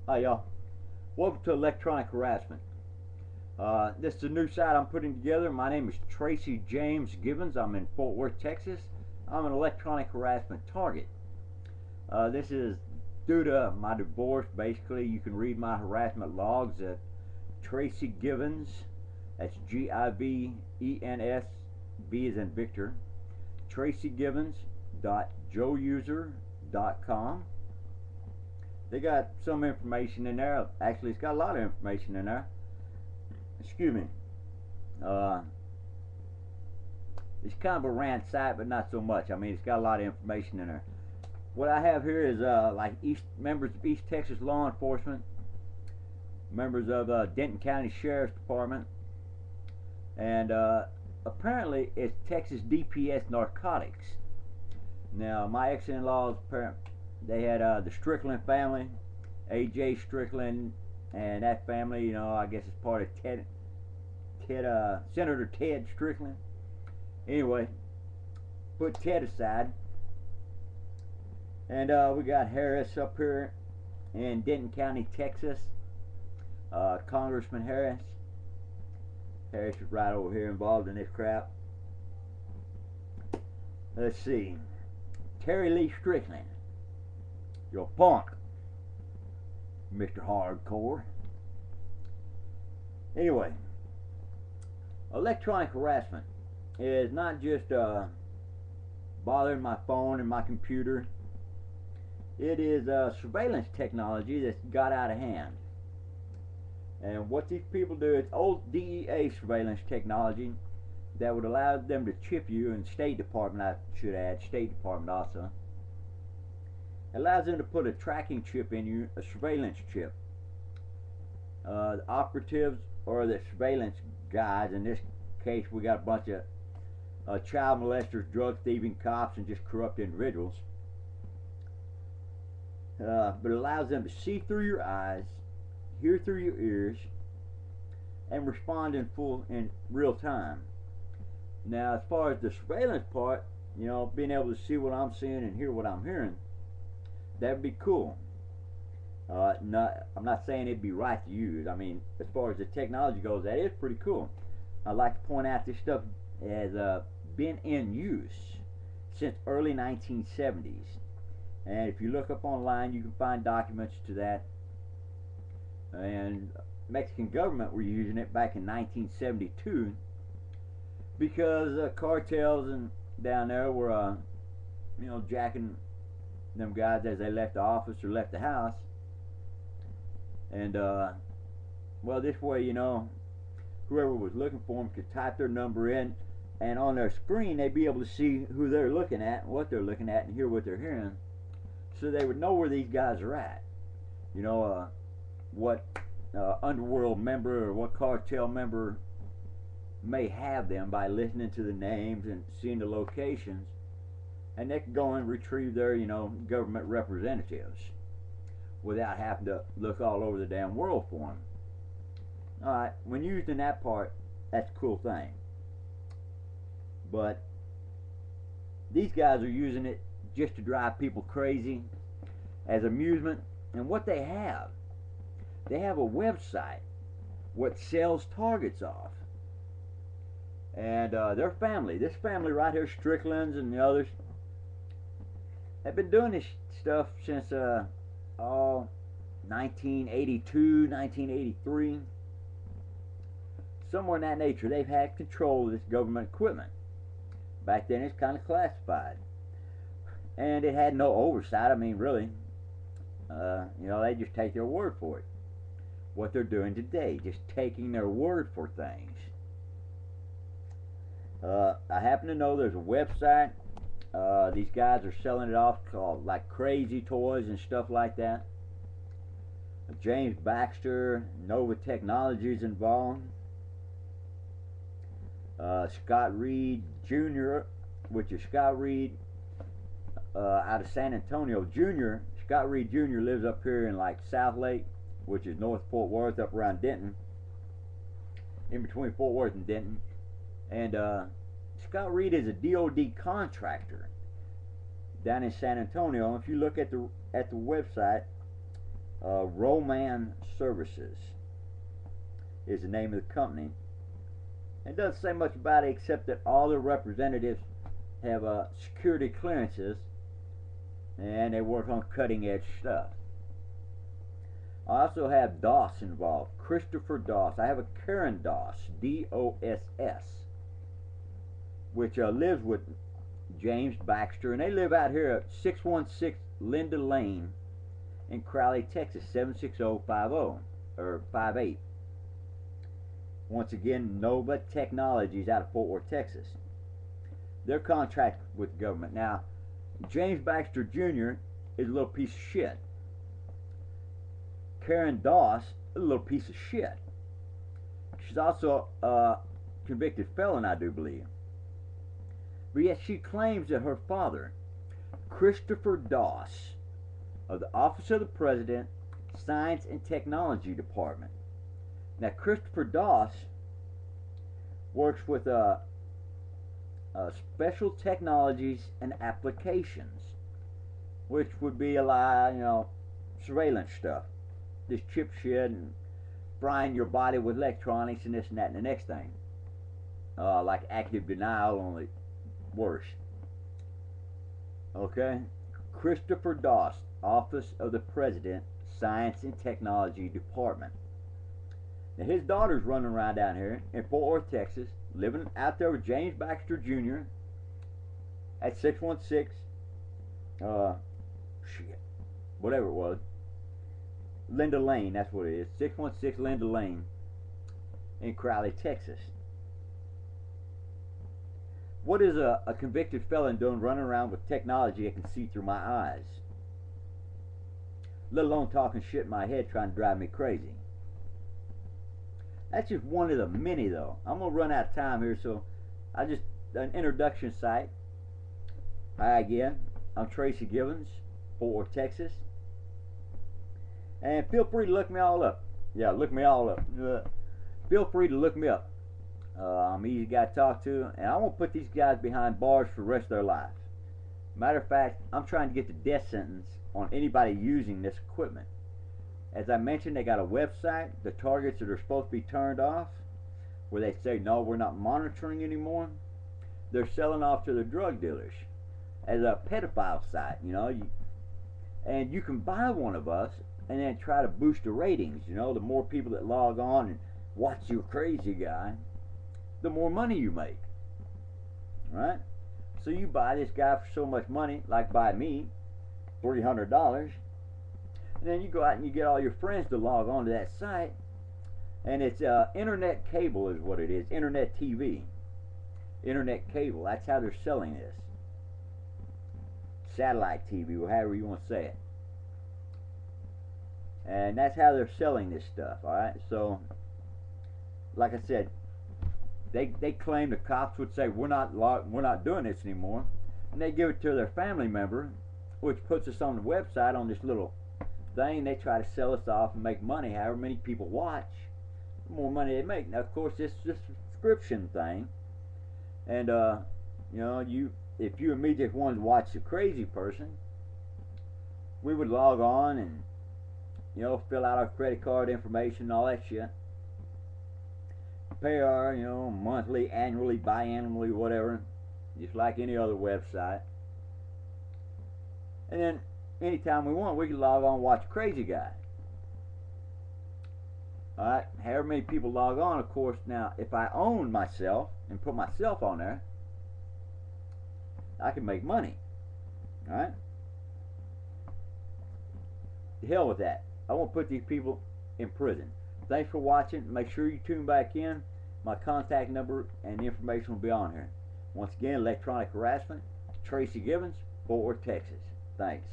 Hi y'all. Welcome to Electronic Harassment. This is a new site I'm putting together. My name is Tracy James Gibbons. I'm in Fort Worth, Texas. I'm an electronic harassment target. This is due to my divorce. Basically, you can read my harassment logs at Tracy Givens. That's Givens, V as in Victor. TracyGivens.joeuser.com. They got some information in there. Actually, it's got a lot of information in there. Excuse me. It's kind of a rant site, but not so much. I mean, it's got a lot of information in there. What I have here is like members of East Texas law enforcement, members of Denton County Sheriff's Department, and apparently it's Texas DPS narcotics. Now, my ex-in-laws, they had the Strickland family, A.J. Strickland, and that family, you know, I guess it's part of Senator Ted Strickland. Anyway, put Ted aside, and we got Harris up here in Denton County, Texas. Congressman Harris. Harris is right over here involved in this crap. Let's see. Terry Lee Strickland. You're a punk, Mr. Hardcore. Anyway, electronic harassment is not just bothering my phone and my computer. It is surveillance technology that's got out of hand. And what these people do, it's old DEA surveillance technology that would allow them to chip you, and State Department, I should add, State Department also. It allows them to put a tracking chip in you, a surveillance chip. The operatives or the surveillance guys, in this case we got a bunch of child molesters, drug thieving cops, and just corrupt individuals. But it allows them to see through your eyes, hear through your ears, and respond in real time. Now, as far as the surveillance part, you know, being able to see what I'm seeing and hear what I'm hearing, that'd be cool. I'm not saying it'd be right to use. I mean, as far as the technology goes, that is pretty cool. I'd like to point out this stuff has been in use since early 1970s. And if you look up online, you can find documents to that. And Mexican government were using it back in 1972 because cartels and down there were, you know, jacking them guys as they left the office or left the house. And well, this way, you know, whoever was looking for them could type their number in, and on their screen they'd be able to see who they're looking at, what they're looking at, and hear what they're hearing, so they would know where these guys are at. You know, what underworld member or what cartel member may have them by listening to the names and seeing the locations, and they can go and retrieve their, you know, government representatives without having to look all over the damn world for them. Alright, when used in that part, that's a cool thing. But these guys are using it just to drive people crazy, as amusement. And what they have a website what sells targets off. And their family, this family right here, Strickland's and the others, have been doing this stuff since 1982, 1983. Somewhere in that nature. They've had control of this government equipment. Back then it's kind of classified, and it had no oversight. I mean, really, you know, they just take their word for it. What they're doing today, just taking their word for things. I happen to know there's a website. These guys are selling it off called like Crazy Toys and stuff like that. James Baxter, Nova Technologies involved. Scott Reed Jr., which is Scott Reed out of San Antonio. Jr. Scott Reed Jr. lives up here in like South Lake, which is North Fort Worth, up around Denton, in between Fort Worth and Denton. And Scott Reed is a DOD contractor down in San Antonio. If you look at the website, Roman Services is the name of the company. It doesn't say much about it except that all their representatives have security clearances and they work on cutting edge stuff. I also have Doss involved, Christopher Doss. I have a Karen Doss, D-O-S-S, which lives with James Baxter, and they live out here at 616 Linda Lane in Crowley, Texas, 76050 or 58. Once again, Nova Technologies out of Fort Worth, Texas. They're contracted with the government. Now, James Baxter Jr. is a little piece of shit. Karen Doss is a little piece of shit. She's also a convicted felon, I do believe. But yet she claims that her father, Christopher Doss, of the Office of the President, Science and Technology Department. Now, Christopher Doss works with special technologies and applications, which would be a lot, surveillance stuff. This chip shit and frying your body with electronics and this and that and the next thing. Like active denial, only worse. Okay? Christopher Doss, Office of the President, Science and Technology Department. Now, his daughter's running around down here in Fort Worth, Texas, living out there with James Baxter Jr. at 616, whatever it was, Linda Lane, that's what it is, 616 Linda Lane in Crowley, Texas. What is a convicted felon doing running around with technology that can see through my eyes? Let alone talking shit in my head trying to drive me crazy. That's just one of the many, though. I'm going to run out of time here, so an introduction site. Hi again, I'm Tracy Givens, Fort Worth, Texas. And feel free to look me all up. Yeah, look me all up. Feel free to look me up. I'm an easy guy to talk to, and I won't put these guys behind bars for the rest of their lives. Matter of fact, I'm trying to get the death sentence on anybody using this equipment. As I mentioned, they got a website, the targets that are supposed to be turned off, where they say, no, we're not monitoring anymore. They're selling off to the drug dealers as a pedophile site, and you can buy one of us and then try to boost the ratings. The more people that log on and watch your crazy guy, the more money you make. Right? So you buy this guy for so much money, like buy me, $300, and then you go out and you get all your friends to log on to that site, and it's internet cable is what it is, internet TV, internet cable. That's how they're selling this. Satellite TV, or however you want to say it. And that's how they're selling this stuff. All right. So, like I said, they claim, the cops would say, we're not doing this anymore, and they give it to their family member, which puts us on the website on this little thing. They try to sell us off and make money. However many people watch, the more money they make. Now, of course, this is a subscription thing, and if you and me just wanted to watch the crazy person, we would log on and fill out our credit card information and all that shit. Pay our, monthly, annually, biannually, whatever, just like any other website. And then, anytime we want, we can log on and watch Crazy Guy. Alright, however many people log on, of course. Now, if I own myself and put myself on there, I can make money. Alright? The hell with that. I won't put these people in prison. Thanks for watching. Make sure you tune back in. My contact number and information will be on here. Once again, Electronic Harassment, Tracy Givens, Fort Worth, Texas. Thanks.